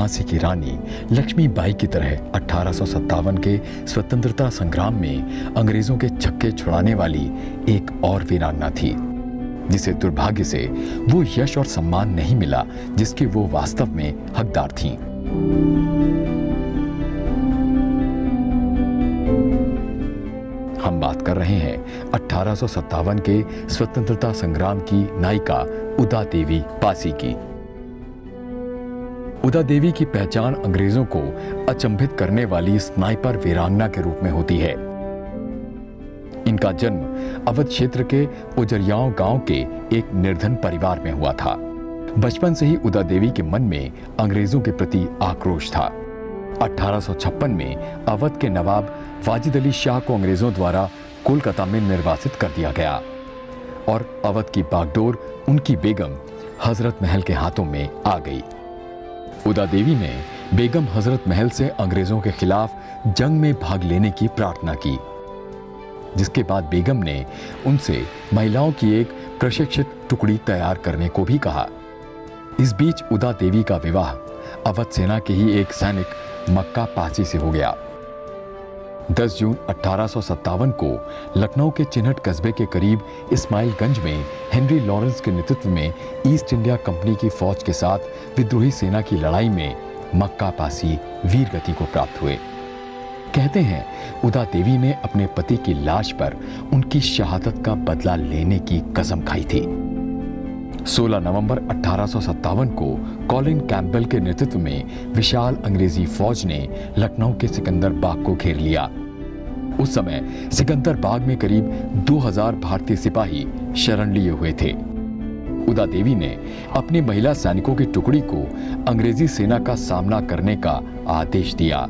झांसी की रानी लक्ष्मीबाई की तरह 1857 के स्वतंत्रता संग्राम में अंग्रेजों के छक्के छुड़ाने वाली एक और वीरांगना थी, जिसे दुर्भाग्य से वो यश और सम्मान नहीं मिला जिसके वो वास्तव में हकदार थीं। हम बात कर रहे हैं 1857 के स्वतंत्रता संग्राम की नायिका उदा देवी पासी की। उदा देवी की पहचान अंग्रेजों को अचंभित करने वाली स्नाइपर वीरांगना के रूप में होती है। इनका जन्म अवध क्षेत्र के उजरियाओं गांव के एक निर्धन परिवार में हुआ था। बचपन से ही उदा देवी के मन में अंग्रेजों के प्रति आक्रोश था। 1856 में अवध के नवाब वाजिद अली शाह को अंग्रेजों द्वारा कोलकाता में निर्वासित कर दिया गया और अवध की बागडोर उनकी बेगम हजरत महल के हाथों में आ गई। उदा देवी ने बेगम हजरत महल से अंग्रेजों के खिलाफ जंग में भाग लेने की प्रार्थना की, जिसके बाद बेगम ने उनसे महिलाओं की एक प्रशिक्षित टुकड़ी तैयार करने को भी कहा। इस बीच उदा देवी का विवाह अवध सेना के ही एक सैनिक मक्का पासी से हो गया। 10 जून 1857 को लखनऊ के चिन्हट कस्बे के करीब इस्माइलगंज में हेनरी लॉरेंस के नेतृत्व में ईस्ट इंडिया कंपनी की फौज के साथ विद्रोही सेना की लड़ाई में मक्का पासी वीरगति को प्राप्त हुए। कहते हैं उदा देवी ने अपने पति की लाश पर उनकी शहादत का बदला लेने की कसम खाई थी। 16 नवंबर 1857 को कॉलिन कैंपबेल के नेतृत्व में विशाल अंग्रेजी फौज ने लखनऊ के सिकंदर बाग को घेर लिया। उस समय सिकंदर बाग में करीब 2000 भारतीय सिपाही शरण लिए हुए थे। उदा देवी ने अपनी महिला सैनिकों की टुकड़ी को अंग्रेजी सेना का सामना करने का आदेश दिया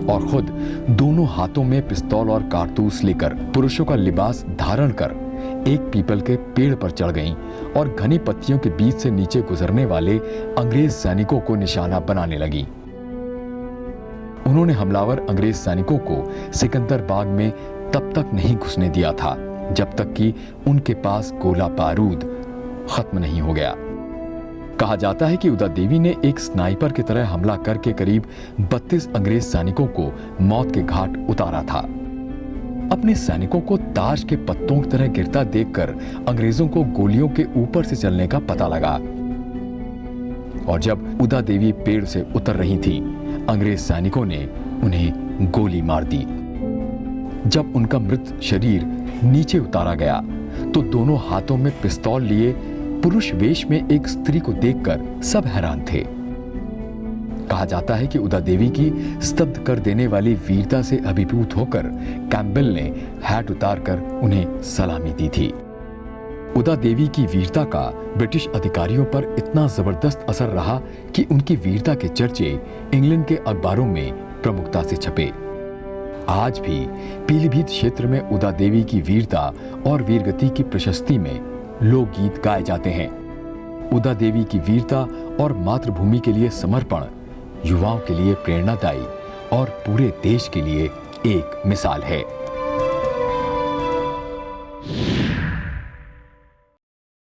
और खुद दोनों हाथों में पिस्तौल और कारतूस लेकर पुरुषों का लिबास धारण कर एक पीपल के पेड़ पर चढ़ गईं और घनी पत्तियों के बीच से नीचे गुजरने वाले अंग्रेज सैनिकों को निशाना बनाने लगी। उन्होंने हमलावर अंग्रेज सैनिकों को सिकंदर बाग में तब तक नहीं घुसने दिया था जब तक कि उनके पास गोला बारूद खत्म नहीं हो गया। कहा जाता है कि उदा देवी ने एक स्नाइपर की तरह हमला करके करीब 32 अंग्रेज सैनिकों को मौत के घाट उतारा था। अपने सैनिकों को ताश के पत्तों की तरह गिरता देखकर अंग्रेजों को गोलियों के ऊपर से चलने का पता लगा और जब उदा देवी पेड़ से उतर रही थी, अंग्रेज सैनिकों ने उन्हें गोली मार दी। जब उनका मृत शरीर नीचे उतारा गया तो दोनों हाथों में पिस्तौल लिए पुरुष वेश में एक स्त्री को देखकर सब हैरान थे। कहा जाता है कि उदा देवी की स्तब्ध कर देने वाली वीरता से अभिभूत होकर कैंपबेल ने हैट उतारकर उन्हें सलामी दी थी। उदा देवी की वीरता का ब्रिटिश अधिकारियों पर इतना जबरदस्त असर रहा कि उनकी वीरता के चर्चे इंग्लैंड के अखबारों में प्रमुखता से छपे। आज भी पीलीभीत क्षेत्र में उदा देवी की वीरता और वीरगति की प्रशस्ति में लोकगीत गाए जाते हैं। उदा देवी की वीरता और मातृभूमि के लिए समर्पण युवाओं के लिए प्रेरणादायी और पूरे देश के लिए एक मिसाल है।